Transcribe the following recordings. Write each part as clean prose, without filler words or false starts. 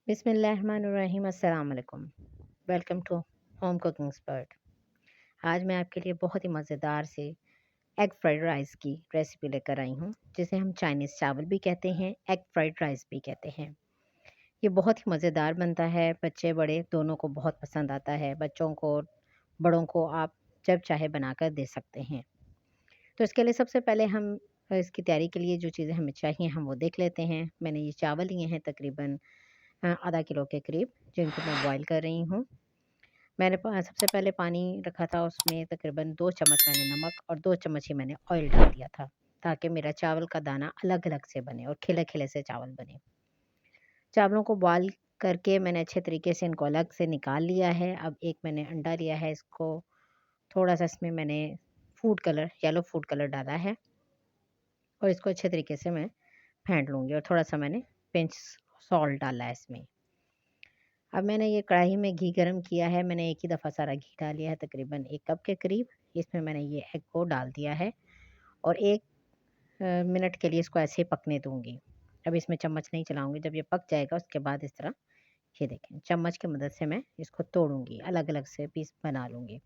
बिस्मिल्लाहिर्रहमानिर्रहीम अस्सलाम वालेकुम। Welcome to home cooking expert. आज मैं आपके लिए बहुत ही मज़ेदार से एग फ्राइड राइस की रेसिपी लेकर आई हूँ, जिसे हम चाइनीज़ चावल भी कहते हैं, एग फ्राइड राइस भी कहते हैं। ये बहुत ही मज़ेदार बनता है, बच्चे बड़े दोनों को बहुत पसंद आता है। बच्चों को, बड़ों को आप जब चाहे बनाकर दे सकते हैं। तो इसके लिए सबसे पहले हम इसकी तैयारी के लिए जो चीज़ें हमें चाहिए हम वो देख लेते हैं। मैंने ये चावल लिए हैं तकरीबन आधा किलो के करीब, जिनको मैं बॉयल कर रही हूँ। मैंने सबसे पहले पानी रखा था, उसमें तकरीबन 2 चम्मच मैंने नमक और 2 चम्मच ही मैंने ऑयल डाल दिया था, ताकि मेरा चावल का दाना अलग-अलग से बने और खिले-खिले से चावल बने। चावलों को बॉयल करके मैंने अच्छे तरीके से इनको अलग से निकाल लिया है। अब एक मैंने अंडा लिया है, इसको थोड़ा-सा इसमें मैंने येलो फूड कलर डाला है और इसको अच्छे तरीके से मैं फेंट लूँगी और थोड़ा-सा मैंने पिंच सॉल्ट डाला है इसमें। अब मैंने ये कढ़ाई में घी गरम किया है, मैंने एक ही दफ़ा सारा घी डाल लिया है तकरीबन 1 कप के करीब। इसमें मैंने ये एग को डाल दिया है और 1 मिनट के लिए इसको ऐसे ही पकने दूँगी। अब इसमें चम्मच नहीं चलाऊँगी, जब ये पक जाएगा उसके बाद इस तरह ये देखें चम्मच की मदद से मैं इसको तोड़ूँगी, अलग-अलग से पीस बना लूँगी।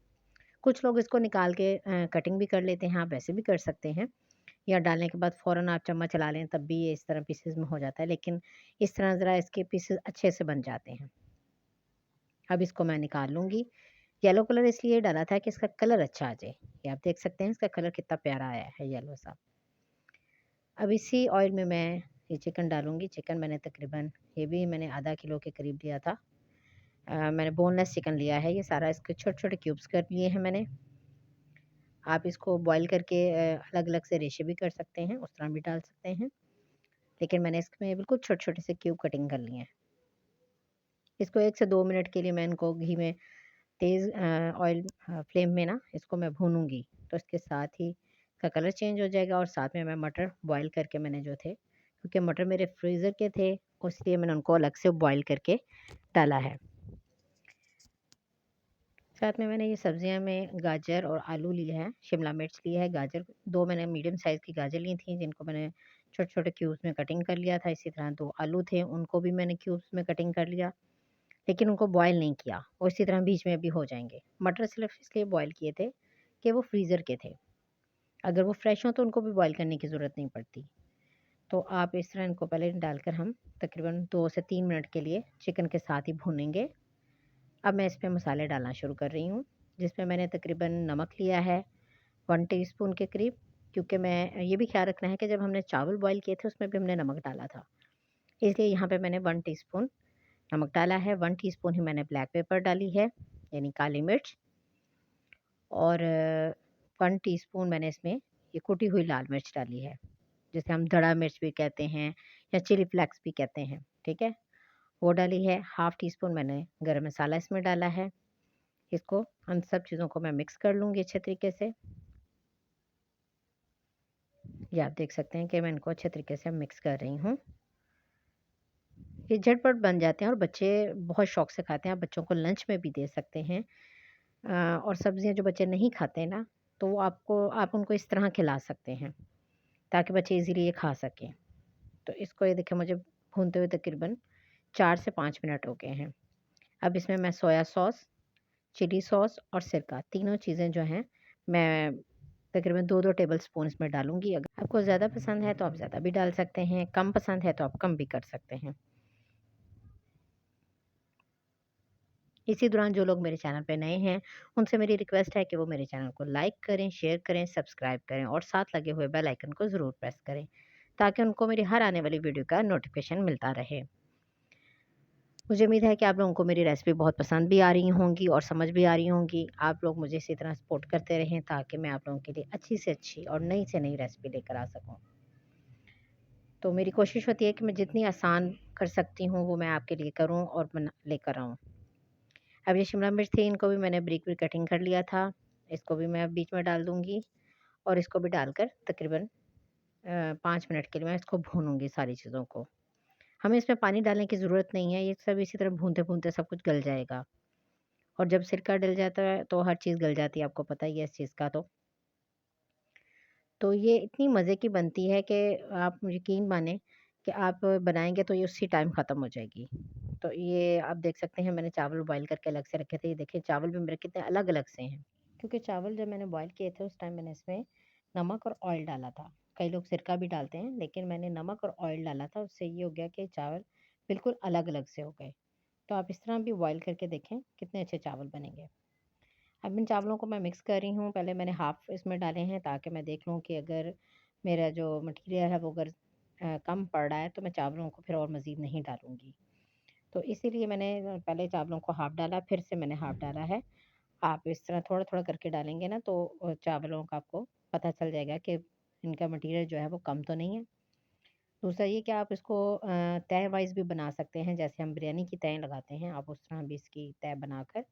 कुछ लोग इसको निकाल के कटिंग भी कर लेते हैं, आप वैसे भी कर सकते हैं या डालने के बाद फ़ौरन आप चम्मच चला लें तब भी ये इस तरह पीसेज़ में हो जाता है, लेकिन इस तरह ज़रा इसके पीसेज़ अच्छे से बन जाते हैं। अब इसको मैं निकाल लूँगी। येलो कलर इसलिए डाला था कि इसका कलर अच्छा आ जाए। ये आप देख सकते हैं इसका कलर कितना प्यारा आया है येलो सा। अब इसी ऑयल में मैं ये चिकन डालूँगी। चिकन मैंने तकरीबन ये भी मैंने आधा किलो के करीब लिया था। मैंने बोनलेस चिकन लिया है। ये सारा इसके छोटे-छोटे क्यूब्स कर लिए हैं मैंने। आप इसको बॉयल करके अलग-अलग से रेशे भी कर सकते हैं, उस तरह भी डाल सकते हैं। लेकिन मैंने इसमें बिल्कुल छोटे-छोटे से क्यूब कटिंग कर लिए हैं। इसको 1 से 2 मिनट के लिए मैं इनको घी में तेज़ ऑयल फ्लेम में ना इसको मैं भूनूँगी, तो इसके साथ ही इसका कलर चेंज हो जाएगा और साथ में मैं मटर बॉयल करके मैंने जो थे, क्योंकि मटर मेरे फ्रीज़र के थे, इसलिए मैंने उनको अलग से बॉयल करके डाला है। साथ में मैंने ये सब्जियां में गाजर और आलू लिए हैं, शिमला मिर्च ली है, गाजर 2 मैंने मीडियम साइज़ की गाजर ली थी, जिनको मैंने छोटे-छोटे क्यूब्स में कटिंग कर लिया था। इसी तरह 2 आलू थे, उनको भी मैंने क्यूब्स में कटिंग कर लिया। लेकिन उनको बॉयल नहीं किया और इसी तरह बीच में भी हो जाएँगे। मटर सिर्फ़ इसलिए बॉयल किए थे कि वो फ्रीज़र के थे। अगर वो फ्रेश हों तो उनको भी बॉयल करने की ज़रूरत नहीं पड़ती। तो आप इस तरह इनको पहले डालकर हम तकरीबन 2 से 3 मिनट के लिए चिकन के साथ ही भूनेंगे। अब मैं इसमें मसाले डालना शुरू कर रही हूँ, जिसमें मैंने तकरीबन नमक लिया है 1 टीस्पून के करीब, क्योंकि मैं ये भी ख़्याल रखना है कि जब हमने चावल बॉयल किए थे उसमें भी हमने नमक डाला था। इसलिए यहाँ पे मैंने 1 टीस्पून नमक डाला है, 1 टीस्पून ही मैंने ब्लैक पेपर डाली है, यानी काली मिर्च और 1 टीस्पून मैंने इसमें ये कुटी हुई लाल मिर्च डाली है, जिसे हम दड़ा मिर्च भी कहते हैं या चिली फ्लेक्स भी कहते हैं, ठीक है? वो डाली है, हाफ़ टीस्पून मैंने गरम मसाला इसमें डाला है। इसको उन सब चीज़ों को मैं मिक्स कर लूँगी अच्छे तरीके से। ये आप देख सकते हैं कि मैं इनको अच्छे तरीके से मिक्स कर रही हूँ। ये झटपट बन जाते हैं और बच्चे बहुत शौक से खाते हैं। आप बच्चों को लंच में भी दे सकते हैं। और सब्जियाँ जो बच्चे नहीं खाते ना, तो वो आप उनको इस तरह खिला सकते हैं, ताकि बच्चे ईज़िली ये खा सकें। तो इसको ये देखिए मुझे भूनते हुए तकरीबन 4 से 5 मिनट हो गए हैं। अब इसमें मैं सोया सॉस, चिली सॉस और सिरका तीनों चीज़ें जो हैं, मैं तकरीबन 2-2 टेबल स्पून इसमें डालूँगी। अगर आपको ज़्यादा पसंद है तो आप ज़्यादा भी डाल सकते हैं, कम पसंद है तो आप कम भी कर सकते हैं। इसी दौरान जो लोग मेरे चैनल पे नए हैं, उनसे मेरी रिक्वेस्ट है कि वो मेरे चैनल को लाइक करें, शेयर करें, सब्सक्राइब करें और साथ लगे हुए बेल आइकन को ज़रूर प्रेस करें, ताकि उनको मेरी हर आने वाली वीडियो का नोटिफिकेशन मिलता रहे। मुझे उम्मीद है कि आप लोगों को मेरी रेसिपी बहुत पसंद भी आ रही होंगी और समझ भी आ रही होंगी। आप लोग मुझे इसी तरह सपोर्ट करते रहें, ताकि मैं आप लोगों के लिए अच्छी से अच्छी और नई से नई रेसिपी लेकर आ सकूँ। तो मेरी कोशिश होती है कि मैं जितनी आसान कर सकती हूँ, वो मैं आपके लिए करूँ और बना लेकर आऊँ। अब ये शिमला मिर्च थी, इनको भी मैंने बारीक-बारीक कटिंग कर लिया था। इसको भी मैं बीच में डाल दूँगी और इसको भी डालकर तकरीबन 5 मिनट के लिए मैं इसको भूनूँगी सारी चीज़ों को। हमें इसमें पानी डालने की ज़रूरत नहीं है, ये सब इसी तरह भूनते-भूनते सब कुछ गल जाएगा और जब सिरका डल जाता है, तो हर चीज़ गल जाती है, आपको पता ही है इस चीज़ का तो। तो ये इतनी मज़े की बनती है कि आप यकीन मानें कि आप बनाएँगे तो ये उसी टाइम ख़त्म हो जाएगी। तो ये आप देख सकते हैं मैंने चावल बॉयल करके अलग से रखे थे। ये देखिए चावल भी मेरे कितने अलग-अलग से हैं। क्योंकि चावल जब मैंने बॉयल किए थे उस टाइम मैंने इसमें नमक और ऑयल डाला था। कई लोग सिरका भी डालते हैं लेकिन मैंने नमक और ऑयल डाला था, उससे ये हो गया कि चावल बिल्कुल अलग-अलग से हो गए। तो आप इस तरह भी बॉयल करके देखें कितने अच्छे चावल बनेंगे। अब इन चावलों को मैं मिक्स कर रही हूँ। पहले मैंने हाफ़ इसमें डाले हैं ताकि मैं देख लूँ कि अगर मेरा जो मटीरियल है वो अगर कम पड़ रहा है तो मैं चावलों को फिर और मज़ीद नहीं डालूँगी। तो इसीलिए मैंने पहले चावलों को हाफ़ डाला, फिर से मैंने हाफ़ डाला है। आप इस तरह थोड़ा-थोड़ा करके डालेंगे ना तो चावलों का आपको पता चल जाएगा कि इनका मटीरियल जो है वो कम तो नहीं है। दूसरा ये कि आप इसको तय वाइज़ भी बना सकते हैं, जैसे हम बिरयानी की तय लगाते हैं, आप उस तरह भी इसकी तय बनाकर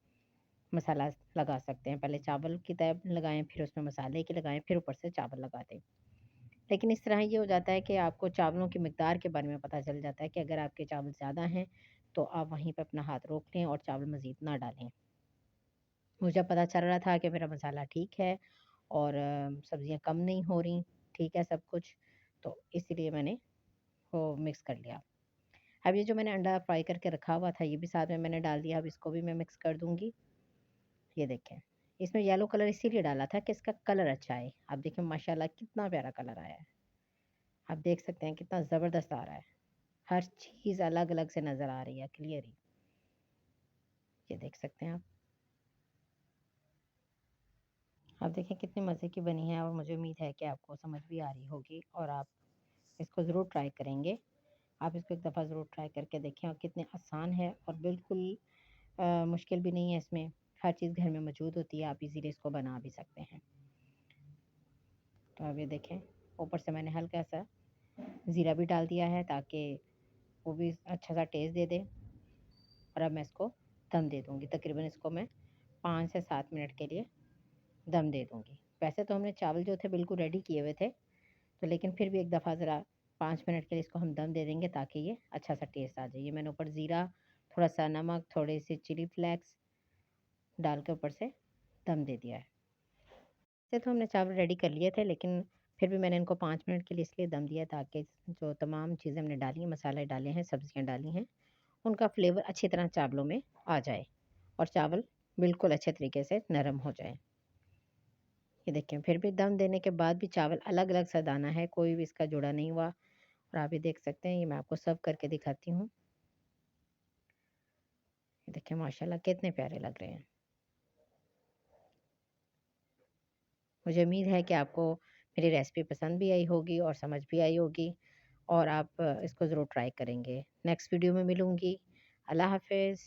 मसाला लगा सकते हैं। पहले चावल की तय लगाएँ, फिर उसमें मसाले की लगाएँ, फिर ऊपर से चावल लगा दें। लेकिन इस तरह ये हो जाता है कि आपको चावलों की मिकदार के बारे में पता चल जाता है कि अगर आपके चावल ज़्यादा हैं, तो आप वहीं पे अपना हाथ रोक लें और चावल मज़ीद ना डालें। मुझे पता चल रहा था कि मेरा मसाला ठीक है और सब्ज़ियाँ कम नहीं हो रही, ठीक है सब कुछ, तो इसीलिए मैंने वो मिक्स कर लिया। अब ये जो मैंने अंडा फ्राई करके रखा हुआ था, ये भी साथ में मैंने डाल दिया, अब इसको भी मैं मिक्स कर दूँगी। ये देखें, इसमें येलो कलर इसीलिए डाला था कि इसका कलर अच्छा आए। आप देखें माशाल्लाह कितना प्यारा कलर आया है। आप देख सकते हैं कितना ज़बरदस्त आ रहा है। हर चीज़ अलग-अलग से नज़र आ रही है क्लियरली। ये देख सकते हैं आप। आप देखें कितने मज़े की बनी है और मुझे उम्मीद है कि आपको समझ भी आ रही होगी और आप इसको ज़रूर ट्राई करेंगे। आप इसको एक दफ़ा ज़रूर ट्राई करके देखें और कितने आसान है और बिल्कुल मुश्किल भी नहीं है इसमें। हर चीज़ घर में मौजूद होती है, आप इज़ीली इसको बना भी सकते हैं। तो अब ये देखें, ऊपर से मैंने हल्का-सा ज़ीरा भी डाल दिया है ताकि वो भी अच्छा-सा टेस्ट दे दे और अब मैं इसको दम दे दूँगी। तकरीबन इसको मैं 5 से 7 मिनट के लिए दम दे दूँगी। वैसे तो हमने चावल जो थे बिल्कुल रेडी किए हुए थे, तो लेकिन फिर भी एक दफ़ा ज़रा 5 मिनट के लिए इसको हम दम दे देंगे ताकि ये अच्छा-सा टेस्ट आ जाए। ये मैंने ऊपर ज़ीरा, थोड़ा-सा नमक, थोड़े-से चिली फ्लेक्स डाल के ऊपर से दम दे दिया है। वैसे तो हमने चावल रेडी कर लिए थे लेकिन फिर भी मैंने इनको 5 मिनट के लिए इसलिए दम दिया ताकि जो तमाम चीज़ें हमने डाली हैं, मसाले डाले हैं, सब्ज़ियाँ डाली हैं, उनका फ्लेवर अच्छी तरह चावलों में आ जाए और चावल बिल्कुल अच्छे तरीके से नरम हो जाए। ये देखिए फिर भी दम देने के बाद भी चावल अलग-अलग सा दाना है, कोई भी इसका जुड़ा नहीं हुआ और आप ये देख सकते हैं, ये मैं आपको सर्व करके दिखाती हूँ। ये देखिए माशाल्लाह कितने प्यारे लग रहे हैं। मुझे उम्मीद है कि आपको मेरी रेसिपी पसंद भी आई होगी और समझ भी आई होगी और आप इसको ज़रूर ट्राई करेंगे। नेक्स्ट वीडियो में मिलूँगी। अल्लाह हाफ़िज़।